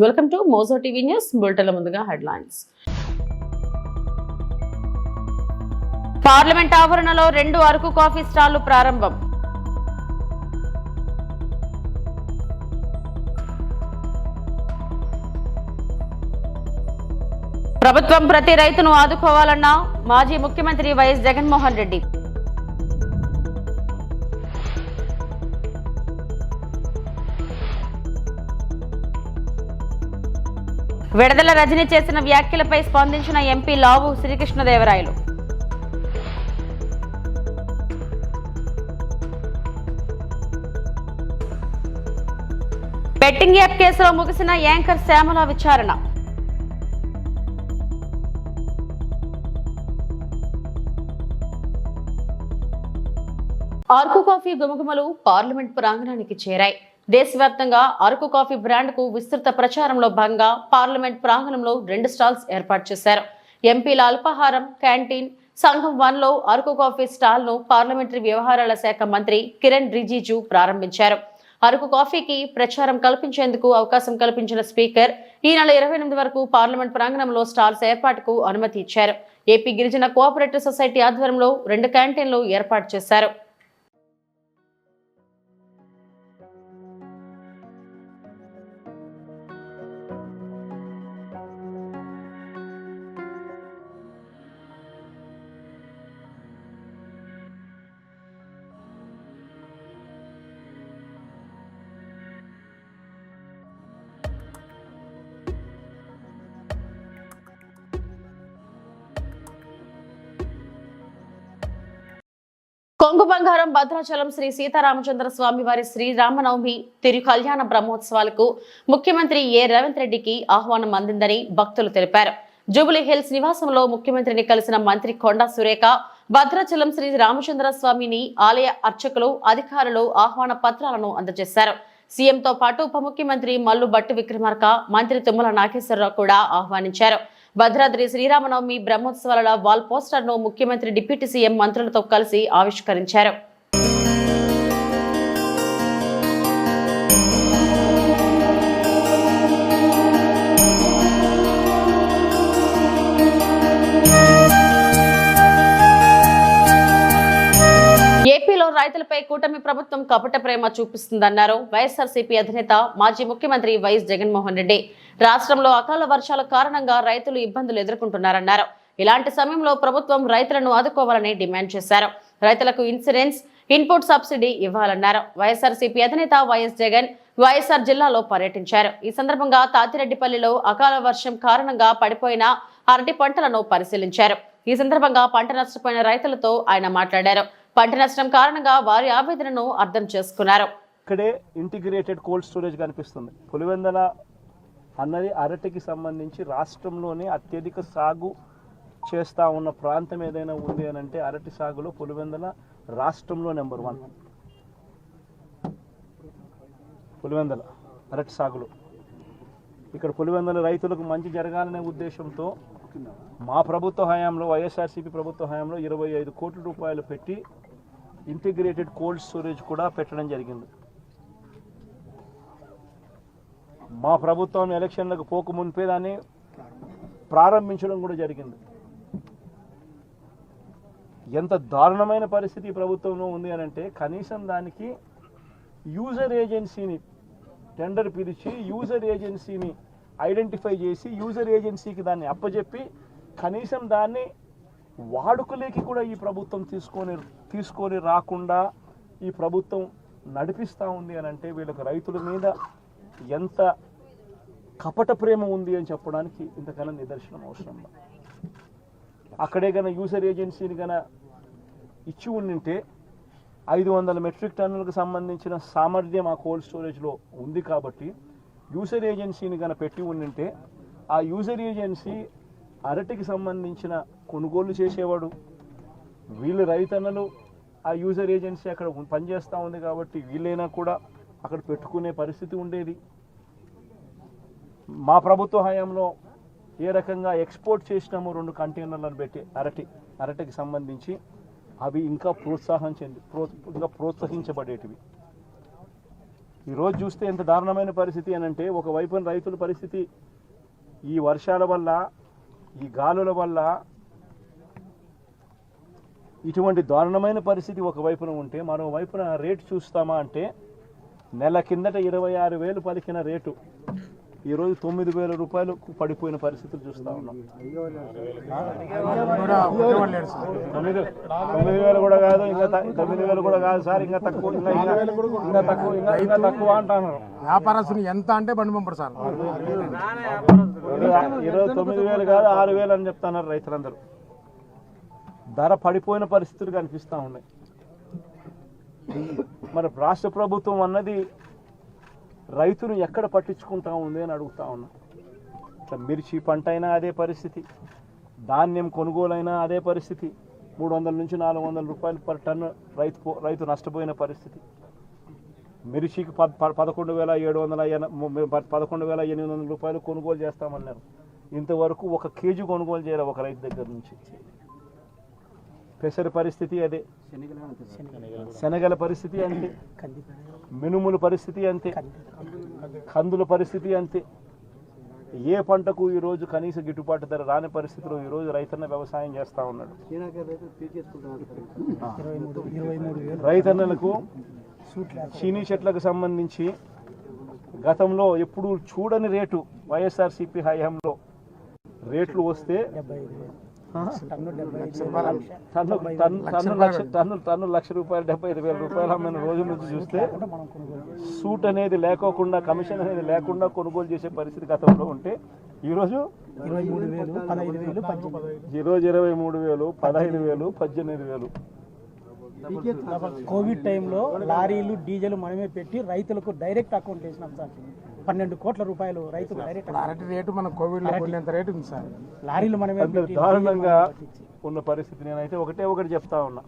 Welcome to Mojo TV news. బులెటిన్ల ముందుగా headlines. Parliament ఆవరణలో 2 అరకు కాఫీ స్టాళ్లు ప్రారంభం. ప్రభుత్వం ప్రతి రైతును ఆదుకోవాలన్న మాజీ ముఖ్యమంత్రి వైఎస్ జగన్మోహన్ రెడ్డి. విడుదల రజని చేసిన వ్యాఖ్యలపై స్పందించిన ఎంపీ లావు శ్రీకృష్ణదేవరాయలు. బెట్టింగ్ యాప్ కేసులో ముగిసిన యాంకర్ శ్యామల విచారణ. అరకు కాఫీ గుమగుమలు పార్లమెంట్ ప్రాంగణానికి చేరాయి. దేశవ్యాప్తంగా అరకు కాఫీ బ్రాండ్ కు విస్తృత ప్రచారంలో భాగంగా పార్లమెంట్ ప్రాంగణంలో 2 స్టాల్స్ ఏర్పాటు చేశారు. ఎంపీల అల్పాహారం క్యాంటీన్ సంఘం 1లో అరకు కాఫీ స్టాల్ ను పార్లమెంటరీ వ్యవహారాల శాఖ మంత్రి కిరణ్ రిజిజు ప్రారంభించారు. అరకు కాఫీకి ప్రచారం కల్పించేందుకు అవకాశం కల్పించిన స్పీకర్ ఈ నెల 28 వరకు పార్లమెంట్ ప్రాంగణంలో స్టాల్స్ ఏర్పాటుకు అనుమతి ఇచ్చారు. ఏపీ గిరిజన కోఆపరేటివ్ సొసైటీ ఆధ్వర్యంలో 2 క్యాంటీన్లు ఏర్పాటు చేశారు. కొంగు బంగారం భద్రాచలం శ్రీ సీతారామచంద్ర స్వామి వారి శ్రీరామనవమి తిరు కళ్యాణ బ్రహ్మోత్సవాలకు ముఖ్యమంత్రి రేవంత్ రెడ్డికి ఆహ్వానం అందిందని భక్తులు తెలిపారు. జూబిలీ హిల్స్ నివాసంలో ముఖ్యమంత్రిని కలిసిన మంత్రి కొండా సురేఖ భద్రాచలం శ్రీ రామచంద్ర స్వామిని ఆలయ అర్చకులు అధికారులు ఆహ్వాన పత్రాలను అందజేశారు. సీఎంతో పాటు ఉప ముఖ్యమంత్రి మల్లు భట్టి విక్రమార్క మంత్రి తుమ్మల నాగేశ్వరరావు కూడా ఆహ్వానించారు. భద్రాద్రి శ్రీరామనవమి బ్రహ్మోత్సవాల వాల్ పోస్టర్ ను ముఖ్యమంత్రి డిప్యూటీ సీఎం మంత్రులతో కలిసి ఆవిష్కరించారు. ఏపీలో రైతులపై కూటమి ప్రభుత్వం కపట ప్రేమ చూపిస్తుందన్నారు వైఎస్ఆర్సీపీ అధినేత మాజీ ముఖ్యమంత్రి వైఎస్ జగన్మోహన్ రెడ్డి. రాష్ట్రంలో అకాల వర్షాల కారణంగా రైతులు ఇబ్బందులు ఎదుర్కొంటున్నారన్నారు. ఇలాంటి సమయంలో ప్రభుత్వం రైతులను ఆదుకోవాలని డిమాండ్ చేశారు. రైతులకు ఇన్సూరెన్స్ ఇన్పుట్ సబ్సిడీ ఇవ్వాలన్నారు. వైఎస్ఆర్సీపీ అధినేత వైఎస్ జగన్ వైఎస్ఆర్ జిల్లాలో పర్యటించారు. ఈ సందర్భంగా తాతిరెడ్డిపల్లిలో అకాల వర్షం కారణంగా పడిపోయిన అరటి పంటలను పరిశీలించారు. ఈ సందర్భంగా పంట నష్టపోయిన రైతులతో ఆయన మాట్లాడారు. పంట నష్టం కారణంగా వారి ఆవేదనను అర్థం చేసుకున్నారు. ఇక్కడే ఇంటిగ్రేటెడ్ కోల్డ్ స్టోరేజ్ కనిపిస్తుంది. పులివెందల అన్నది అరటికి సంబంధించి రాష్ట్రంలోనే అత్యధిక సాగు చేస్తూ ఉన్న ప్రాంతం ఏదైనా ఉంది అని అంటే అరటి సాగులో పులివెందల రాష్ట్రంలో నెంబర్ 1. పులివెందల అరటి సాగులో ఇక్కడ పులివెందల రైతులకు మంచి జరగాలనే ఉద్దేశంతో మా ప్రభుత్వ హయాంలో వైఎస్ఆర్సీపీ ప్రభుత్వ హయాంలో 25 కోట్ల రూపాయలు పెట్టి ఇంటిగ్రేటెడ్ కోల్డ్ స్టోరేజ్ కూడా పెట్టడం జరిగింది. మా ప్రభుత్వం ఎలక్షన్లకు పోకు మునిపే దాన్ని ప్రారంభించడం కూడా జరిగింది. ఎంత దారుణమైన పరిస్థితి ప్రభుత్వంలో ఉంది అని అంటే కనీసం దానికి యూజర్ ఏజెన్సీని టెండర్ పిలిచి యూజర్ ఏజెన్సీని ఐడెంటిఫై చేసి యూజర్ ఏజెన్సీకి దాన్ని అప్పచెప్పి కనీసం దాన్ని వాడుకలేకి కూడా ఈ ప్రభుత్వం తీసుకొని రాకుండా ఈ ప్రభుత్వం నడిపిస్తూ ఉంది అని అంటే వీళ్ళకి రైతుల మీద ఎంత కపట ప్రేమ ఉంది అని చెప్పడానికి ఇంతకన్నా నిదర్శనం అవసరం. అక్కడే గన యూజర్ ఏజెన్సీని గన ఇచ్చి ఉండింటే 500 మెట్రిక్ టన్నులకు సంబంధించిన సామర్థ్యం ఆ కోల్డ్ స్టోరేజ్లో ఉంది కాబట్టి యూజర్ ఏజెన్సీని గన పెట్టి ఉండింటే ఆ యూజర్ ఏజెన్సీ అరటికి సంబంధించిన కొనుగోలు చేసేవాడు. వీళ్ళు రైతన్నలు ఆ యూజర్ ఏజెన్సీ అక్కడ పనిచేస్తూ ఉంది కాబట్టి వీళ్ళైనా కూడా అక్కడ పెట్టుకునే పరిస్థితి ఉండేది. మా ప్రభుత్వ హయాంలో ఏ రకంగా ఎక్స్పోర్ట్ చేసినామో 2 కంటైనర్లను పెట్టి అరటికి సంబంధించి అవి ఇంకా ప్రోత్సహించబడేటివి. ఈరోజు చూస్తే ఎంత దారుణమైన పరిస్థితి అని అంటే, ఒకవైపున రైతుల పరిస్థితి ఈ వర్షాల వల్ల, ఈ గాలుల వల్ల ఇటువంటి దారుణమైన పరిస్థితి ఒకవైపున ఉంటే, మరోవైపున రేటు చూస్తామా అంటే, నెల కిందట 26,000 పలికిన రేటు ఈరోజు 9,000 రూపాయలకు పడిపోయిన పరిస్థితులు చూస్తూ ఉన్నాం. 9,000 కూడా కాదు, ఇంకా 9,000 కూడా కాదు సార్, ఇంకా తక్కువ, ఇంకా తక్కువ అంటున్నారు. వ్యాపారస్తులు ఎంత అంటే బండి పంపరు సార్. ఈరోజు 9,000 కాదు 6,000 అని చెప్తున్నారు రైతులందరూ. ధర పడిపోయిన పరిస్థితులు కనిపిస్తూ ఉన్నాయి. మరి రాష్ట్ర ప్రభుత్వం అన్నది రైతును ఎక్కడ పట్టించుకుంటా ఉంది అని అడుగుతా ఉన్నా. ఇట్లా మిర్చి పంట అయినా అదే పరిస్థితి, ధాన్యం కొనుగోలైనా అదే పరిస్థితి. 300 నుంచి 400 రూపాయలు పర్ టన్ను రైతు నష్టపోయిన పరిస్థితి. మిర్చికి 11,800 రూపాయలు కొనుగోలు చేస్తామన్నారు. ఇంతవరకు 1 కేజీ కొనుగోలు చేయాలి ఒక రైతు దగ్గర నుంచి. పెసర పరిస్థితి అదే, శనగల పరిస్థితి అంతే, మినుముల పరిస్థితి అంతే, కందుల పరిస్థితి అంతే. ఏ పంటకు ఈరోజు కనీస గిట్టుబాటు ధర రాని పరిస్థితిలో ఈరోజు రైతన్న వ్యవసాయం చేస్తూ ఉన్నాడు. రైతన్నలకు చీనీ చెట్లకు సంబంధించి గతంలో ఎప్పుడు చూడని రేటు వైఎస్ఆర్సీపీ హయాంలో రేట్లు వస్తే టన్ను ₹1,00,000 ₹75,000 అమ్మిన రోజుల నుంచి చూస్తే సూట్ అనేది లేకోకుండా, కమిషన్ అనేది లేకుండా కొనుగోలు చేసే పరిస్థితి గతంలో ఉంటే ఈరోజు 23,000, 15,000, 18,000. కోవిడ్ టైంలో లారీలు డీజిల్ మనమే పెట్టి రైతులకు డైరెక్ట్ అకౌంట్ వేసినాం సార్. 12 కోట్ల రూపాయలు రైతులు డైరెక్ట్ రేటు మన కోవిడ్ లో కొనేంత రేటు ఉంది సార్. లారీలు మనమే పెట్టి దారుణంగా ఉన్న పరిస్థితి. నేనైతే ఒకటి చెప్తా ఉన్నా,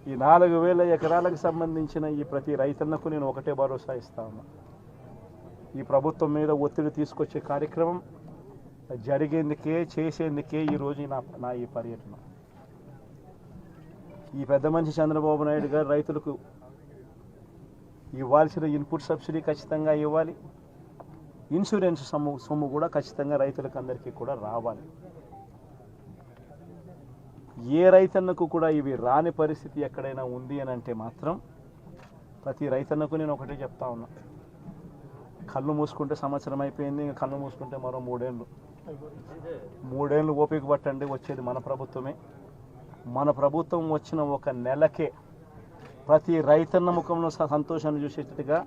ఈ 4,000 ఎకరాలకు సంబంధించిన ఈ ప్రతి రైతన్నకు నేను ఒకటే భరోసా ఇస్తా ఉన్నా. ఈ ప్రభుత్వం మీద ఒత్తిడి తీసుకొచ్చే కార్యక్రమం జరిగేందుకే, చేసేందుకే ఈరోజు నా ఈ పర్యటన. ఈ పెద్ద మనిషి చంద్రబాబు నాయుడు గారు రైతులకు ఇవ్వాల్సిన ఇన్పుట్ సబ్సిడీ ఖచ్చితంగా ఇవ్వాలి, ఇన్సూరెన్స్ సొమ్ము కూడా ఖచ్చితంగా రైతులకు అందరికీ కూడా రావాలి. ఏ రైతన్నకు కూడా ఇవి రాని పరిస్థితి ఎక్కడైనా ఉంది అని అంటే మాత్రం ప్రతి రైతన్నకు నేను ఒకటే చెప్తా ఉన్నా, కళ్ళు మూసుకుంటే సంవత్సరం అయిపోయింది, ఇంకా కళ్ళు మూసుకుంటే మరో 3 ఏళ్ళు ఓపిక పట్టండి. వచ్చేది మన ప్రభుత్వమే. మన ప్రభుత్వం వచ్చిన 1 నెలకే ప్రతి రైతన్న ముఖంలో సంతోషాన్ని చూసేట్టుగా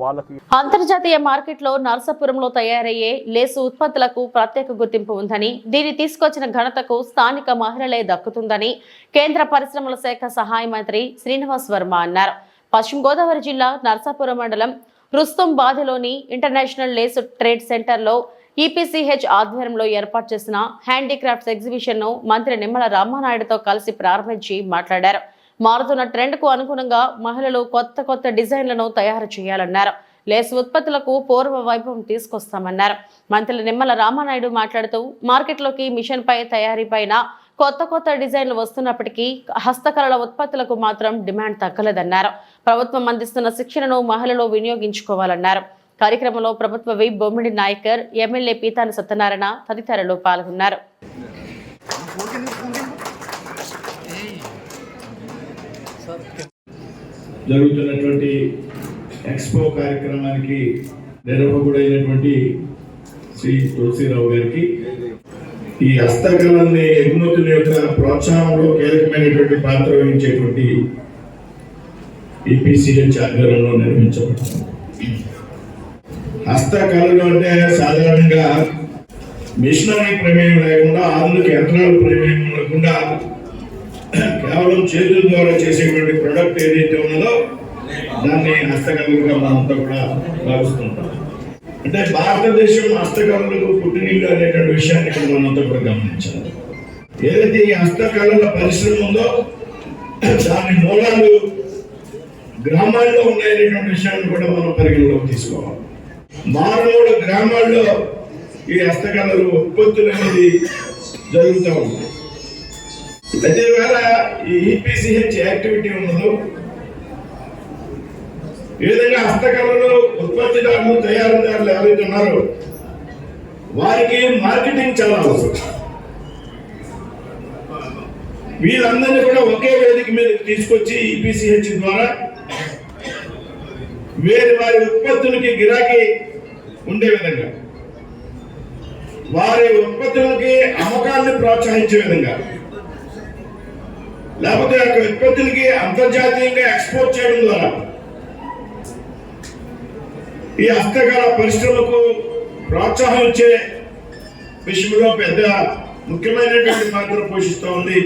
వాళ్ళకి. అంతర్జాతీయ మార్కెట్లో నర్సాపురంలో తయారయ్యే లేసు ఉత్పత్తులకు ప్రత్యేక గుర్తింపు ఉందని, దీన్ని తీసుకొచ్చిన ఘనతకు స్థానిక మహిళలే దక్కుతుందని కేంద్ర పరిశ్రమల శాఖ సహాయ మంత్రి శ్రీనివాస్ వర్మ అన్నారు. పశ్చిమ గోదావరి జిల్లా నర్సాపురం మండలం రుస్తుంబాదిలోని ఇంటర్నేషనల్ లేసు ట్రేడ్ సెంటర్లో ఈపీసీహెచ్ ఆధ్వర్యంలో ఏర్పాటు చేసిన హ్యాండీక్రాఫ్ట్స్ ఎగ్జిబిషన్ ను మంత్రి నిమ్మల రామానాయుడుతో కలిసి ప్రారంభించి మాట్లాడారు. మారుతున్న ట్రెండ్ కు అనుగుణంగా మహిళలు కొత్త డిజైన్లను తయారు చేయాలన్నారు. లేసు ఉత్పత్తులకు పూర్వ వైభవం తీసుకొస్తామన్నారు. మంత్రి నిమ్మల రామానాయుడు మాట్లాడుతూ, మార్కెట్లోకి మిషన్ పై తయారీపైన కొత్త డిజైన్లు వస్తున్నప్పటికీ హస్తకళల ఉత్పత్తులకు మాత్రం డిమాండ్ తగ్గలేదన్నారు. ప్రభుత్వం అందిస్తున్న శిక్షణను మహిళలు వినియోగించుకోవాలన్నారు. కార్యక్రమంలో ప్రభుత్వ విప్ బొమ్మిడి నాయకర్, ఎమ్మెల్యే పీతాని సత్యనారాయణ తదితరులు పాల్గొన్నారు. జరుగుతున్నటువంటి ఎక్స్పో కార్యక్రమానికి నిర్వాహకుడైనటువంటి శ్రీ తులసిరావు గారికి, ఈ హస్తకళల్ని ఎగుమతుల యొక్క ప్రోత్సాహంలో కీలకమైనటువంటి పాత్ర వహించేటువంటి ఈపీసీహెచ్ ఆధ్వర్యంలో నిర్మించబడుతుంది. హస్తకళలు అంటే సాధారణంగా మిషనరీ ప్రమేయం లేకుండా, ఆధునిక యంత్రాల ప్రమేయం లేకుండా కేవలం చేతుల ద్వారా చేసేటువంటి ప్రొడక్ట్ ఏదైతే ఉన్నదో దాన్ని హస్తకళలుగా మనంతా కూడా భావిస్తుంటాం. అంటే భారతదేశం హస్తకళలకు పుట్టినిల్లు అనేటువంటి విషయాన్ని ఇక్కడ మనంతా కూడా గమనించాలి. ఏదైతే ఈ హస్తకళల పరిశ్రమ ఉందో దాని మూలాలు గ్రామాల్లో ఉన్నాయనేటువంటి విషయాన్ని కూడా మనం పరిగణలోకి తీసుకోవాలి. మారుమూల గ్రామాల్లో ఈ హస్తకళలు ఉత్పత్తులు అనేది జరుగుతూ ఉంది. అయితే ఇవాళ ఈ ఈపీసీహెచ్ యాక్టివిటీ ఉన్నదో ఈ విధంగా హస్తకళలు ఉత్పత్తిదారులు తయారీదారులు ఎవరైతే ఉన్నారో వారికి మార్కెటింగ్ చాలా అవసరం. వీళ్ళందరినీ కూడా ఒకే వేదిక మీద తీసుకొచ్చి ఈపీసీహెచ్ ద్వారా వారి ఉత్పత్తులకి గిరాకీ ఉండే విధంగా, వారి ఉత్పత్తులకి అమ్మకాన్ని ప్రోత్సహించే విధంగా, లేకపోతే ఆ ఉత్పత్తులకి అంతర్జాతీయంగా ఎక్స్పోర్ట్ చేయడం ద్వారా ఈ హస్తకళ పరిశ్రమకు ప్రోత్సాహం ఇచ్చే విషయంలో పెద్ద ముఖ్యమైనటువంటి పాత్ర పోషిస్తూ ఉంది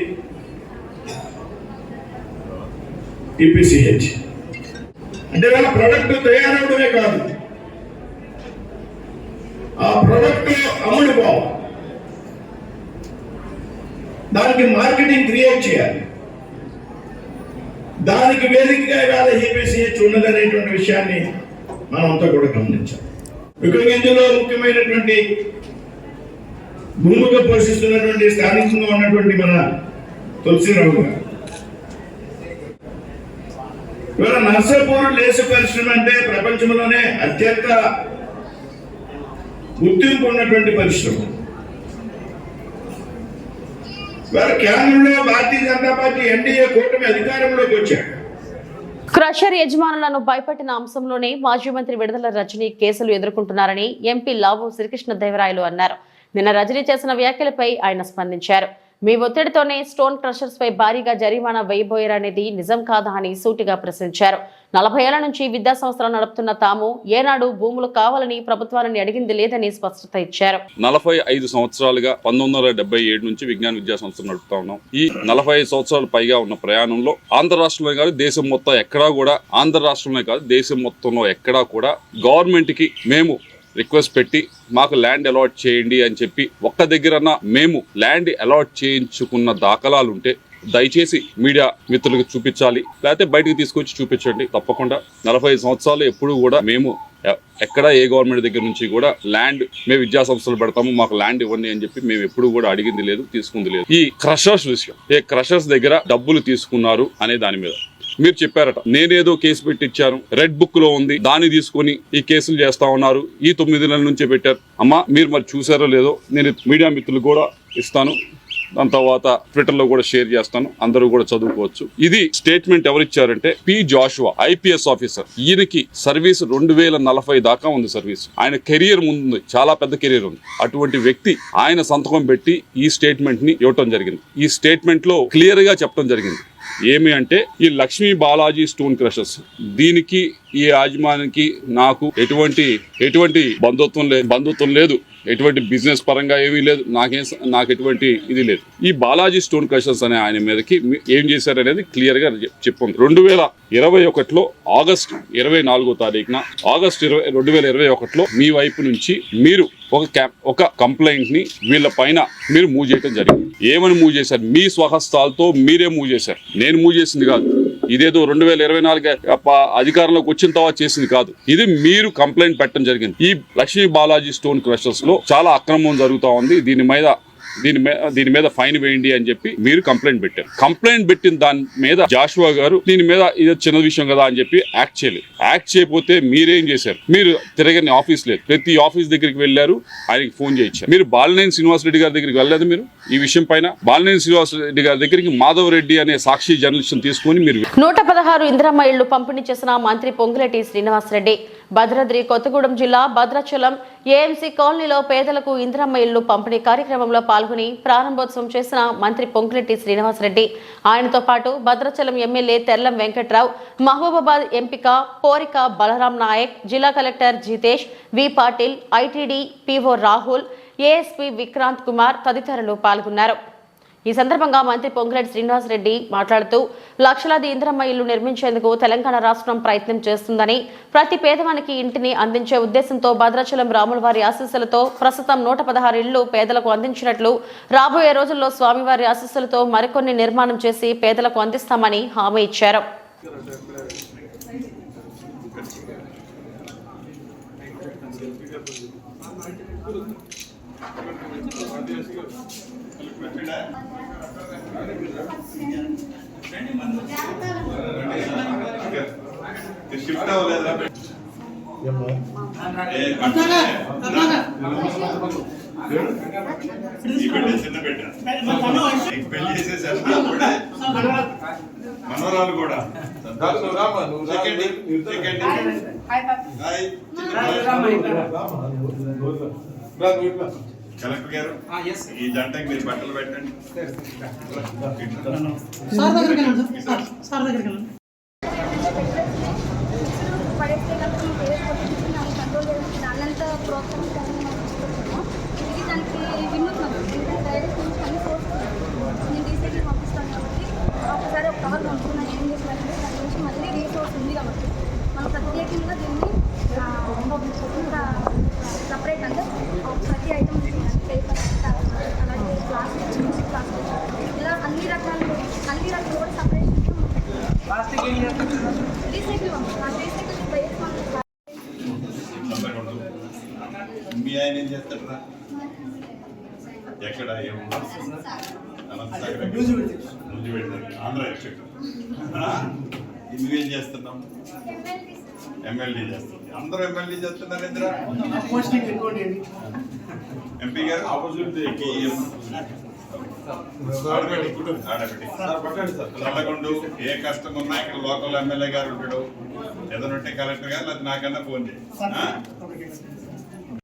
ఈపీసీహెచ్. అంటే వాళ్ళ ప్రొడక్ట్ తయారవడమే కాదు, ఆ ప్రొడక్ట్ అమ్ముడు పోవాలి, దానికి మార్కెటింగ్ క్రియేట్ చేయాలి. దానికి వేదికగా ఇవాళ ఈపీసీహెచ్ ఉన్నదనేటువంటి విషయాన్ని మనమంతా కూడా గమనించాలి. ఇందులో ముఖ్యమైనటువంటి భూమిగా పోషిస్తున్నటువంటి స్థానికంగా ఉన్నటువంటి మన తులసిరావు గారు. ఇవాళ నర్సాపూర్ లేసు పరిశ్రమ అంటే ప్రపంచంలోనే అత్యంత గుర్తింపు ఉన్నటువంటి పరిశ్రమ. ఇవాళ కేంద్రంలో భారతీయ జనతా పార్టీ ఎన్డీఏ కూటమి అధికారంలోకి వచ్చారు. క్రషర్ యజమానులను భయపెట్టిన అంశంలోనే మాజీ మంత్రి విడుదల రజనీ కేసులు ఎదుర్కొంటున్నారని ఎంపీ లావు శ్రీకృష్ణదేవరాయలు అన్నారు. నిన్న రజనీ చేసిన వ్యాఖ్యలపై ఆయన స్పందించారు. మీ ఒత్తిడితోనే స్టోన్ క్రషర్స్ పై భారీగా జరిమానా వేయబోయారనేది నిజం కాదా అని సూటిగా ప్రశ్నించారు. 40 ఏళ్ల నుంచి విద్యా సంస్థలు నడుపుతున్న తాము ఏనాడు భూములు కావాలని ప్రభుత్వాన్ని అడిగింది లేదని స్పష్టత ఇచ్చారు. 45 సంవత్సరాలుగా 1977 నుంచి విజ్ఞాన విద్యా సంస్థలు నడుపుతా ఉన్నాం. ఈ 45 సంవత్సరాలు పైగా ఉన్న ప్రయాణంలో ఆంధ్ర రాష్ట్రంలో కాదు దేశం మొత్తం ఎక్కడా కూడా, ఆంధ్ర రాష్ట్రంలో కాదు దేశం మొత్తంలో ఎక్కడా కూడా గవర్నమెంట్ కి మేము రిక్వెస్ట్ పెట్టి మాకు ల్యాండ్ అలాట్ చేయండి అని చెప్పి ఒక్క దగ్గరన్నా మేము ల్యాండ్ అలాట్ చేయించుకున్న దాఖలాలు ఉంటే దయచేసి మీడియా మిత్రులకు చూపించాలి, లేకపోతే బయటకు తీసుకొచ్చి చూపించండి. తప్పకుండా 45 సంవత్సరాలు ఎప్పుడు కూడా మేము ఎక్కడ ఏ గవర్నమెంట్ దగ్గర నుంచి కూడా ల్యాండ్ మేము విద్యా సంస్థలు పెడతాము మాకు ల్యాండ్ ఇవ్వండి అని చెప్పి మేము ఎప్పుడు కూడా అడిగింది లేదు, తీసుకుంది లేదు. ఈ క్రషర్స్ విషయం, ఏ క్రషర్స్ దగ్గర డబ్బులు తీసుకున్నారు అనే దాని మీద మీరు చెప్పారట, నేనేదో కేసు పెట్టించాను, రెడ్ బుక్ లో ఉంది, దాన్ని తీసుకొని ఈ కేసులు చేస్తా ఉన్నారు, ఈ 9 నెలల నుంచే పెట్టారు. అమ్మా మీరు మరి చూసారో లేదో నేను మీడియా మిత్రులు కూడా ఇస్తాను, దాని తర్వాత ట్విట్టర్ లో కూడా షేర్ చేస్తాను, అందరూ కూడా చదువుకోవచ్చు. ఇది స్టేట్మెంట్ ఎవరిచ్చారంటే పి జాషువా ఐపీఎస్ ఆఫీసర్. ఈయనకి సర్వీస్ 2040 దాకా ఉంది సర్వీస్. ఆయన కెరియర్ ముందు చాలా పెద్ద కెరియర్ ఉంది. అటువంటి వ్యక్తి ఆయన సంతకం పెట్టి ఈ స్టేట్మెంట్ ని ఇవ్వటం జరిగింది. ఈ స్టేట్మెంట్ లో క్లియర్ గా చెప్పడం జరిగింది ఏమి అంటే ఈ లక్ష్మీ బాలాజీ స్టోన్ క్రషర్స్ దీనికి ఈ యాజమానికి నాకు ఎటువంటి బంధుత్వం లేదు, ఎటువంటి బిజినెస్ పరంగా ఏమీ లేదు, నాకు ఎటువంటి ఇది లేదు. ఈ బాలాజీ స్టోన్ క్రషర్స్ అనే ఆయన మీదకి ఏం చేశారనేది క్లియర్ గా చెప్పుంది. 2021లో ఆగస్టు 24వ తారీఖున ఆగస్టు 2021లో మీ వైపు నుంచి మీరు ఒక కంప్లైంట్ ని వీళ్ళ పైన మీరు మూవ్ చేయడం జరిగింది. ఏమని మూవ్ చేశారు? మీ స్వహస్తాలతో మీరే మూవ్ చేశారు, నేను మూవ్ చేసింది కాదు. ఇదేదో 2024 అధికారంలోకి వచ్చిన తర్వాత చేసింది కాదు. ఇది మీరు కంప్లైంట్ పెట్టడం జరిగింది. ఈ లక్ష్మీ బాలాజీ స్టోన్ క్రషర్స్ లో చాలా అక్రమం జరుగుతా ఉంది, దీని మీద ఫైన్ వేయండి అని చెప్పి మీరు కంప్లైంట్ పెట్టారు. కంప్లైంట్ పెట్టిన దాని మీద జాషువా గారు దీని మీద ఇది చిన్న విషయం కదా అని చెప్పి యాక్ట్ చేయలేదు. యాక్ట్ చేయకపోతే మీరేం చేశారు? మీరు తిరగని ఆఫీస్ లేదు, ప్రతి ఆఫీస్ దగ్గరికి వెళ్ళారు, ఆయనకి ఫోన్ చేయించారు. మీరు బాలినేని శ్రీనివాస్ రెడ్డి గారి దగ్గరికి వెళ్ళలేదు. మీరు ఈ విషయం పైన బాలినేని శ్రీనివాస్ రెడ్డి గారి దగ్గరికి మాధవ్ రెడ్డి అనే సాక్షి జర్నలిస్ట్ తీసుకుని మీరు 116 ఇందిరమ్మ ఇళ్లు పంపిణీ చేసిన మంత్రి పొంగులేటి శ్రీనివాసరెడ్డి భద్రాద్రి కొత్తగూడెం జిల్లా భద్రాచలం ఏఎంసీ కాలనీలో పేదలకు ఇందిరమ్మ ఇళ్లు పంపిణీ కార్యక్రమంలో పాల్గొని ప్రారంభోత్సవం చేసిన మంత్రి పొంగులేటి శ్రీనివాసరెడ్డి, ఆయనతో పాటు భద్రాచలం ఎమ్మెల్యే తెల్లం వెంకట్రావు, మహబూబాబాద్ ఎంపిక పోరిక బలరాం నాయక్, జిల్లా collector Jitesh, V Patil, ITD PO Rahul, ASP Vikrant Kumar తదితరులు పాల్గొన్నారు. ఈ సందర్భంగా మంత్రి పొంగులేటి శ్రీనివాసరెడ్డి మాట్లాడుతూ లక్షలాది ఇందిరమ్మ ఇళ్లు నిర్మించేందుకు తెలంగాణ రాష్ట్రం ప్రయత్నం చేస్తుందని, ప్రతి పేదవానికి ఇంటిని అందించే ఉద్దేశంతో భద్రాచలం రాములవారి ఆశీస్సులతో ప్రస్తుతం 116 ఇళ్లు పేదలకు అందించినట్లు, రాబోయే రోజుల్లో స్వామివారి ఆశీస్సులతో మరికొన్ని నిర్మాణం చేసి పేదలకు అందిస్తామని హామీ ఇచ్చారు. షిఫ్ట్ అవ్వలేదా? ఈ బిడ్డ చిన్న బిడ్డ నీకు పెళ్లి చేసేసారు. మనవరాలు కూడా కలెక్టర్ గారు ఈ జంటకి మీరు బట్టలు పెట్టండి. పడేస్తే కనుక వేరే పొజిషన్ దాన్ని కంట్రోల్ చేయడానికి దాన్నంతా ప్రోత్సహించాలని మనం చూస్తున్నాము. ఇది దానికి వినూత్నం డైరెక్ట్ నుంచి అన్ని సోర్స్ నేను రీసెంట్గా పంపిస్తాను కాబట్టి ఒకసారి ఒక కవర్ పంపుకున్నాను. ఏం చేసినట్టు దాని నుంచి మళ్ళీ రీసోర్స్ ఉంది కాబట్టి మనం ప్రత్యేకంగా దీన్ని సపరేట్ అంటే ప్రతి ఐటమ్ పేపర్ అలాగే ప్లాస్టిక్ మ్యూజిక్ ప్లాస్టిక్ ఇలా అన్ని రకాలు కూడా సపరేట్ రీసైకిల్ మీ ఆయన ఏం చేస్తాడరా? ఎక్కడ ఆంధ్ర నువ్వేం చేస్తున్నావు? ఎమ్మెల్యే చేస్తుంది. అందరూ ఎమ్మెల్యే చేస్తున్నారు. ఇంద్ర ఎంపీ గారు చల్లగుండు ఏ కష్టం ఉన్నా ఇక్కడ లోకల్ ఎమ్మెల్యే గారు ఉంటాడు. ఏదైనా కలెక్టర్ గారు లేదా నాకన్నా ఫోన్ చేయి.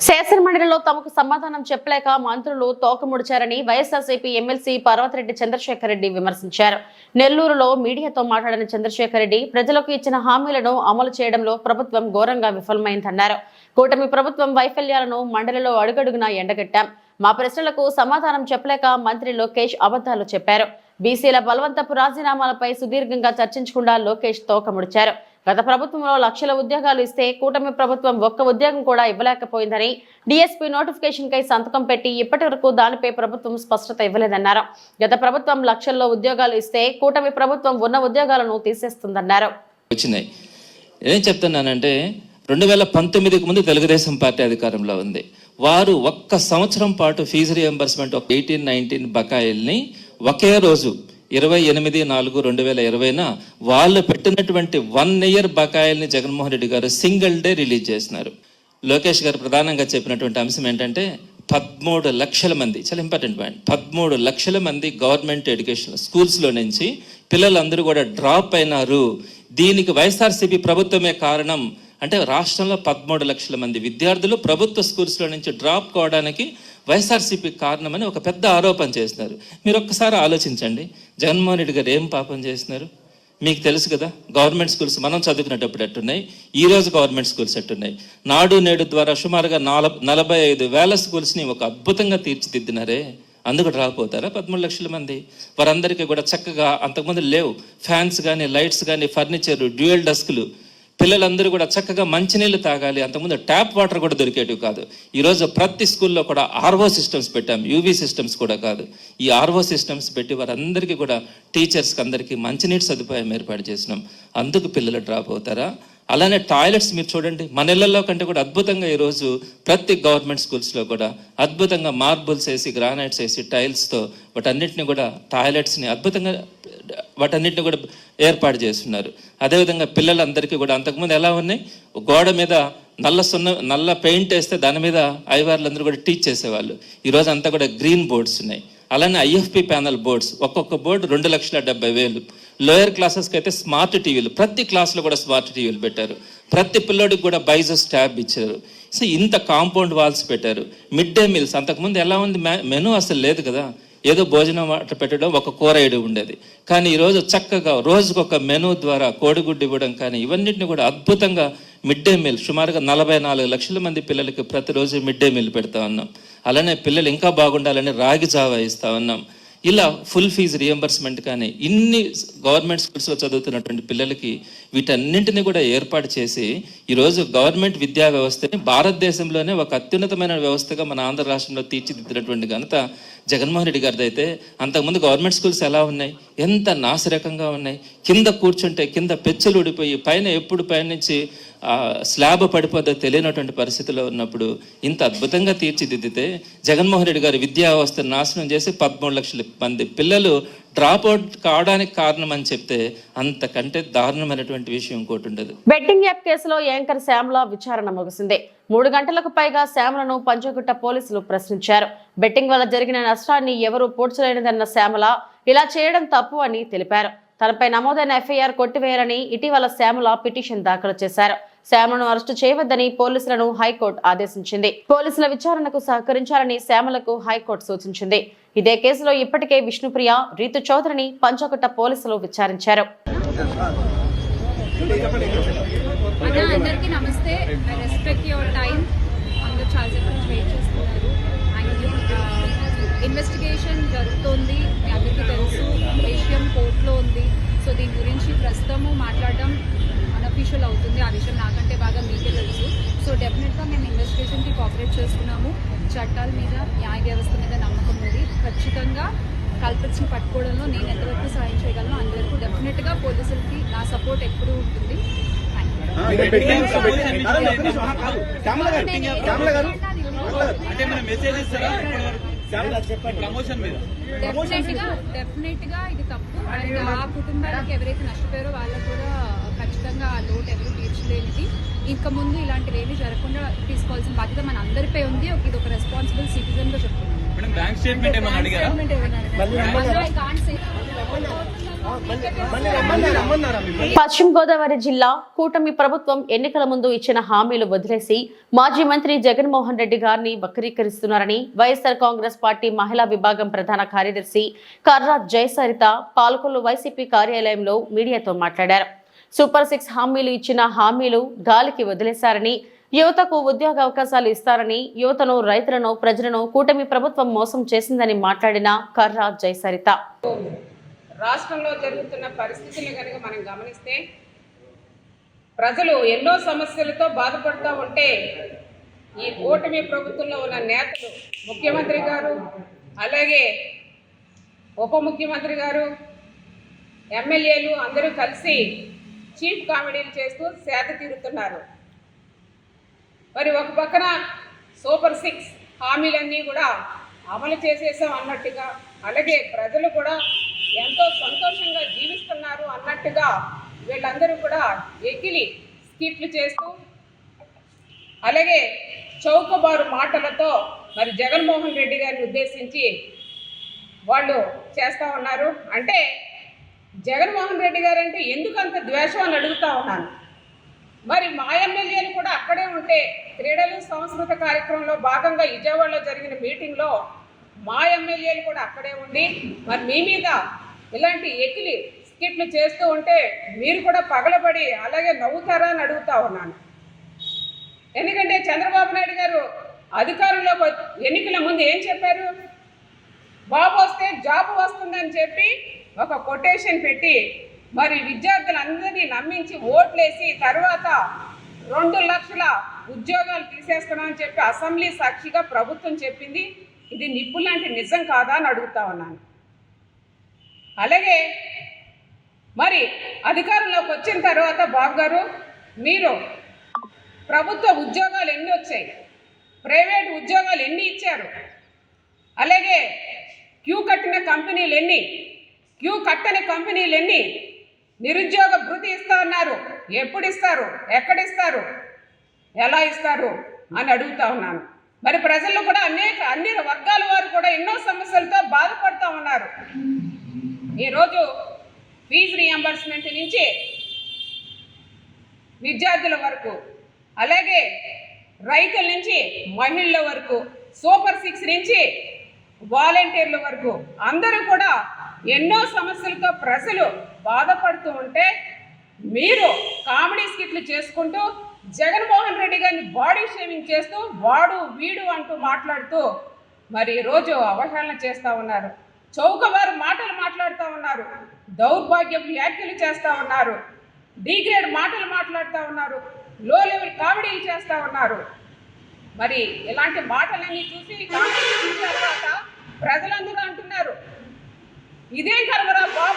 శాసనమండలిలో తమకు సమాధానం చెప్పలేక మంత్రులు తోకముడిచారని వైఎస్ఆర్సీపీ ఎమ్మెల్సీ పర్వతిరెడ్డి చంద్రశేఖర్ రెడ్డి విమర్శించారు. నెల్లూరులో మీడియాతో మాట్లాడిన చంద్రశేఖర్ రెడ్డి ప్రజలకు ఇచ్చిన హామీలను అమలు చేయడంలో ప్రభుత్వం ఘోరంగా విఫలమైందన్నారు. కూటమి ప్రభుత్వం వైఫల్యాలను మండలిలో అడుగడుగునా ఎండగట్టాం. మా ప్రశ్నలకు సమాధానం చెప్పలేక మంత్రి లోకేష్ అబద్ధాలు చెప్పారు. బీసీల బలవంతపు రాజీనామాలపై సుదీర్ఘంగా చర్చించకుండా లోకేష్ తోకముడిచారు. గత ప్రభుత్వంలో లక్షల ఉద్యోగాలు ఇస్తే కూటమి ప్రభుత్వం ఒక్క ఉద్యోగం కూడా ఇవ్వలేకపోయిందని, డీఎస్పీ నోటిఫికేషన్ కై సంతకం పెట్టి ఇప్పటి వరకు దానిపై ప్రభుత్వం స్పష్టత ఇవ్వలేదన్నారు. గత ప్రభుత్వం లక్షల్లో ఉద్యోగాలు ఇస్తే కూటమి ప్రభుత్వం ఉన్న ఉద్యోగాలను తీసేస్తుందన్నారు. వచ్చినాయి ఏం చెప్తున్నానంటే 2019కి ముందు తెలుగుదేశం పార్టీ అధికారంలో ఉంది. వారు ఒక్క సంవత్సరం పాటు ఫీజు రియంబర్స్మెంట్ 18-19 బకాయిల్ని ఒకే రోజు 28/4/2020 వాళ్ళు పెట్టినటువంటి 1 year బకాయిల్ని జగన్మోహన్ రెడ్డి గారు సింగిల్ డే రిలీజ్ చేసినారు. లోకేష్ గారు ప్రధానంగా చెప్పినటువంటి అంశం ఏంటంటే 13 లక్షల మంది, చాలా ఇంపార్టెంట్ పాయింట్, 13 లక్షల మంది గవర్నమెంట్ ఎడ్యుకేషన్ స్కూల్స్లో నుంచి పిల్లలందరూ కూడా డ్రాప్ అయినారు. దీనికి వైఎస్ఆర్సీపీ ప్రభుత్వమే కారణం అంటే రాష్ట్రంలో 13 లక్షల మంది విద్యార్థులు ప్రభుత్వ స్కూల్స్లో నుంచి డ్రాప్ కావడానికి వైఎస్ఆర్సీపీ కారణమని ఒక పెద్ద ఆరోపణ చేసినారు. మీరు ఒక్కసారి ఆలోచించండి, జగన్మోహన్ రెడ్డి గారు ఏం పాపం చేసినారు? మీకు తెలుసు కదా, గవర్నమెంట్ స్కూల్స్ మనం చదువుకునేటప్పుడు ఎట్టున్నాయి, ఈరోజు గవర్నమెంట్ స్కూల్స్ ఎట్టున్నాయి. నాడు నేడు ద్వారా సుమారుగా 45,000 స్కూల్స్ని ఒక అద్భుతంగా తీర్చిదిద్దినారే. అందుకు డ్రాప్ అవుతారా 13 లక్షల మంది? వారందరికీ కూడా చక్కగా అంతకుముందు లేవు ఫ్యాన్స్ కానీ, లైట్స్ కానీ, ఫర్నిచర్, డ్యూయల్ డెస్క్లు, పిల్లలందరూ కూడా చక్కగా మంచినీళ్ళు తాగాలి. అంతకుముందు ట్యాప్ వాటర్ కూడా దొరికేటివి కాదు. ఈరోజు ప్రతి స్కూల్లో కూడా ఆర్ఓ సిస్టమ్స్ పెట్టాం, యూవీ సిస్టమ్స్ కూడా కాదు. ఈ ఆర్ఓ సిస్టమ్స్ పెట్టి వారందరికీ కూడా టీచర్స్కి అందరికీ మంచినీటి సదుపాయం ఏర్పాటు చేసినాం. అందుకు పిల్లలు డ్రాప్ అవుతారా? అలానే టాయిలెట్స్ మీరు చూడండి, మన ఇళ్లలో కంటే కూడా అద్భుతంగా ఈరోజు ప్రతి గవర్నమెంట్ స్కూల్స్లో కూడా అద్భుతంగా మార్బుల్స్ వేసి, గ్రానైట్స్ వేసి, టైల్స్తో వాటన్నిటిని కూడా టాయిలెట్స్ని అద్భుతంగా వాటన్నిటిని కూడా ఏర్పాటు చేస్తున్నారు. అదేవిధంగా పిల్లలందరికీ కూడా అంతకుముందు ఎలా ఉన్నాయి, గోడ మీద నల్ల పెయింట్ వేస్తే దాని మీద ఐవార్లందరూ కూడా టీచ్ చేసేవాళ్ళు. ఈరోజు అంతా కూడా గ్రీన్ బోర్డ్స్ ఉన్నాయి. అలానే ఐఎఫ్పి ప్యానల్ బోర్డ్స్, ఒక్కొక్క బోర్డు 2,70,000. లోయర్ క్లాసెస్కి అయితే స్మార్ట్ టీవీలు, ప్రతి క్లాస్లో కూడా స్మార్ట్ టీవీలు పెట్టారు. ప్రతి పిల్లోడికి కూడా బైజస్ ట్యాబ్ ఇచ్చారు. సో ఇంత కాంపౌండ్ వాల్స్ పెట్టారు. మిడ్ డే మీల్స్, అంతకుముందు ఎలా ఉంది, మెనూ అసలు లేదు కదా, ఏదో భోజనం వాటర్ పెట్టడం, ఒక కూర వేయడం ఉండేది. కానీ ఈరోజు చక్కగా రోజుకు ఒక మెనూ ద్వారా కోడిగుడ్డు ఇవ్వడం కానీ, ఇవన్నిటిని కూడా అద్భుతంగా మిడ్ డే మీల్ సుమారుగా 44 లక్షల మంది పిల్లలకి ప్రతిరోజు మిడ్ డే మీల్ పెడతా ఉన్నాం. అలానే పిల్లలు ఇంకా బాగుండాలని రాగి జావా ఇస్తా ఉన్నాం. ఇలా ఫుల్ ఫీజు రియంబర్స్మెంట్ కానీ, ఇన్ని గవర్నమెంట్ స్కూల్స్లో చదువుతున్నటువంటి పిల్లలకి వీటన్నింటినీ కూడా ఏర్పాటు చేసి ఈరోజు గవర్నమెంట్ విద్యా వ్యవస్థని భారతదేశంలోనే ఒక అత్యున్నతమైన వ్యవస్థగా మన ఆంధ్ర రాష్ట్రంలో తీర్చిదిద్దినటువంటి ఘనత జగన్మోహన్ రెడ్డి గారిది. అయితే అంతకుముందు గవర్నమెంట్ స్కూల్స్ ఎలా ఉన్నాయి, ఎంత నాసిరకంగా ఉన్నాయి. కింద కూర్చుంటే కింద పెచ్చులు ఊడిపోయి, పైన ఎప్పుడు పైనుంచి స్లాబ్ పడిపోద్దో తెలియనటువంటి పరిస్థితిలో ఉన్నప్పుడు ఇంత అద్భుతంగా తీర్చిదిద్దితే జగన్మోహన్ రెడ్డి గారి విద్యా వ్యవస్థను నాశనం చేసి 13 లక్షల మంది పిల్లలు డ్రాప్ అవుట్ కావడానికి కారణం అని చెప్తే అంతకంటే దారుణమైనటువంటి విషయం ఇంకోటి ఉండదు. బెట్టింగ్ యాప్ కేసులో యాంకర్ శ్యామల విచారణ ముగిసింది. 3 గంటలకు పైగా శ్యామలను పంజగుట్ట పోలీసులు ప్రశ్నించారు. బెట్టింగ్ వల్ల జరిగిన నష్టాన్ని ఎవరూ పూడ్చలేనిదన్న శ్యామల ఇలా చేయడం తప్పు అని తెలిపారు. తనపై నమోదైన ఎఫ్ఐఆర్ కొట్టివేయాలని ఇటీవల శ్యామల పిటిషన్ దాఖలు చేశారు. శ్యామలను అరెస్టు చేయవద్దని పోలీసులను హైకోర్టు ఆదేశించింది. పోలీసుల విచారణకు సహకరించాలని శ్యామలకు హైకోర్టు సూచించింది. ఇదే కేసులో ఇప్పటికే విష్ణుప్రియ, రీతు చౌదరిని పంచగుట్ట పోలీసులు విచారించారు. అందరికీ నమస్తే. I respect your time. అందరూ చాలాసేపు వెయిట్ చేస్తున్నారు. ఇన్వెస్టిగేషన్ జరుగుతోంది, మీ అందరికీ తెలుసు. విషయం కోర్టులో ఉంది. సో దీని గురించి ప్రస్తుతము మాట్లాడడం అన్అఫీషియల్ అవుతుంది. ఆ విషయం నాకంటే బాగా మీకే తెలుసు. సో డెఫినెట్గా మేము ఇన్వెస్టిగేషన్కి కోఆపరేట్ చేస్తున్నాము. చట్టాల మీద, న్యాయ వ్యవస్థ మీద నమ్మకం ఉంది. ఖచ్చితంగా కల్పిట్స్ని పట్టుకోవడంలో నేను ఎంతవరకు సాయం చేయగలను అంతవరకు డెఫినెట్గా పోలీసులకి నా సపోర్ట్ ఎప్పుడూ ఉంటుంది. డెఫినెట్ గా ఇది తప్పు. అండ్ ఆ కుటుంబాలకు ఎవరైతే నష్టపోయారో వాళ్ళకు కూడా ఖచ్చితంగా ఆ లోటు ఎవరు తీర్చలేనిది. ఇంకా ముందు ఇలాంటివి ఏమీ జరగకుండా తీసుకోవాల్సిన బాధ్యత మన అందరిపై ఉంది. ఇది ఒక రెస్పాన్సిబుల్ సిటిజన్ గా చెప్తున్నాను. పశ్చిమ గోదావరి జిల్లా కూటమి ప్రభుత్వం ఎన్నికల ముందు ఇచ్చిన హామీలు వదిలేసి మాజీ మంత్రి జగన్మోహన్ రెడ్డి గారిని వక్రీకరిస్తున్నారని వైఎస్ఆర్ కాంగ్రెస్ పార్టీ మహిళా విభాగం ప్రధాన కార్యదర్శి కర్రా జయసరిత పాలకొల్లు వైసీపీ కార్యాలయంలో మీడియాతో మాట్లాడారు. సూపర్ 6 హామీలు ఇచ్చిన హామీలు గాలికి వదిలేశారని, యువతకు ఉద్యోగ అవకాశాలు ఇస్తారని, యువతను, రైతులను, ప్రజలను కూటమి ప్రభుత్వం మోసం చేసిందని మాట్లాడిన కర్రా జయసరిత రాష్ట్రంలో జరుగుతున్న పరిస్థితులను కనుక మనం గమనిస్తే ప్రజలు ఎన్నో సమస్యలతో బాధపడుతూ ఉంటే ఈ కూటమి ప్రభుత్వంలో ఉన్న నేతలు, ముఖ్యమంత్రి గారు, అలాగే ఉప ముఖ్యమంత్రి గారు, ఎమ్మెల్యేలు అందరూ కలిసి చీప్ కామెడీలు చేస్తూ సేద తీరుతున్నారు. మరి ఒక పక్కన సూపర్ 6 హామీలన్నీ కూడా అమలు చేసేసాం అన్నట్టుగా, అలాగే ప్రజలు కూడా ఎంతో సంతోషంగా జీవిస్తున్నారు అన్నట్టుగా వీళ్ళందరూ కూడా ఎకిలి స్కిట్లు చేస్తూ, అలాగే చౌకబారు మాటలతో మరి జగన్మోహన్ రెడ్డి గారిని ఉద్దేశించి వాళ్ళు చేస్తూ ఉన్నారు. అంటే జగన్మోహన్ రెడ్డి గారు అంటే ఎందుకు అంత ద్వేషం అని అడుగుతూ ఉన్నాను. మరి మా ఎమ్మెల్యేలు కూడా అక్కడే ఉంటే క్రీడలు సంస్కృత కార్యక్రమంలో భాగంగా విజయవాడలో జరిగిన మీటింగ్లో మా ఎమ్మెల్యేలు కూడా అక్కడే ఉండి మరి మీ మీద ఇలాంటి ఎకిలి స్కిట్లు చేస్తూ ఉంటే మీరు కూడా పగలబడి అలాగే నవ్వుతారా అని అడుగుతా ఉన్నాను. ఎందుకంటే చంద్రబాబు నాయుడు గారు అధికారంలోకి ఎన్నికల ముందు ఏం చెప్పారు? బాబు వస్తే జాబ్ వస్తుందని చెప్పి ఒక కొటేషన్ పెట్టి మరి విద్యార్థులందరినీ నమ్మించి ఓట్లేసి తర్వాత 2 లక్షల ఉద్యోగాలు తీసేస్తున్నామని చెప్పి అసెంబ్లీ సాక్షిగా ప్రభుత్వం చెప్పింది. ఇది నిప్పులాంటి నిజం కాదా అని అడుగుతా ఉన్నాను. అలాగే మరి అధికారంలోకి వచ్చిన తర్వాత బాబు గారు మీరు ప్రభుత్వ ఉద్యోగాలు ఎన్ని వచ్చాయి, ప్రైవేట్ ఉద్యోగాలు ఎన్ని ఇచ్చారు, అలాగే క్యూ కట్టిన కంపెనీలు ఎన్ని, క్యూ కట్టని కంపెనీలు ఎన్ని, నిరుద్యోగ భృతి ఇస్తా ఉన్నారు, ఎప్పుడు ఇస్తారు, ఎక్కడిస్తారు, ఎలా ఇస్తారు అని అడుగుతా ఉన్నాను. మరి ప్రజల్లో కూడా అన్ని వర్గాల వారు కూడా ఎన్నో సమస్యలతో బాధపడుతూ ఉన్నారు. ఈరోజు ఫీజు రీఎంబర్స్మెంట్ నుంచి విద్యార్థుల వరకు, అలాగే రైతుల నుంచి మహిళల వరకు, సూపర్ 6 నుంచి వాలంటీర్ల వరకు అందరూ కూడా ఎన్నో సమస్యలతో ప్రజలు బాధపడుతూ ఉంటే మీరు కామెడీ స్కిట్లు చేసుకుంటూ జగన్మోహన్ రెడ్డి గారిని బాడీ షేమింగ్ చేస్తూ వాడు వీడు అంటూ మాట్లాడుతూ మరి ఈరోజు అవహేళన చేస్తూ ఉన్నారు. చౌకబారు మాటలు మాట్లాడుతూ ఉన్నారు, దౌర్భాగ్యం వ్యాఖ్యలు చేస్తూ ఉన్నారు, డిగ్రేడ్ మాటలు మాట్లాడుతూ ఉన్నారు, లో లెవెల్ కామెడీలు చేస్తూ ఉన్నారు. మరి ఇలాంటి మాటలన్నీ చూసి కామెడీ చూసిన తర్వాత ప్రజలందరూ అంటున్నారు ఇదేం కర్మరా బాబు.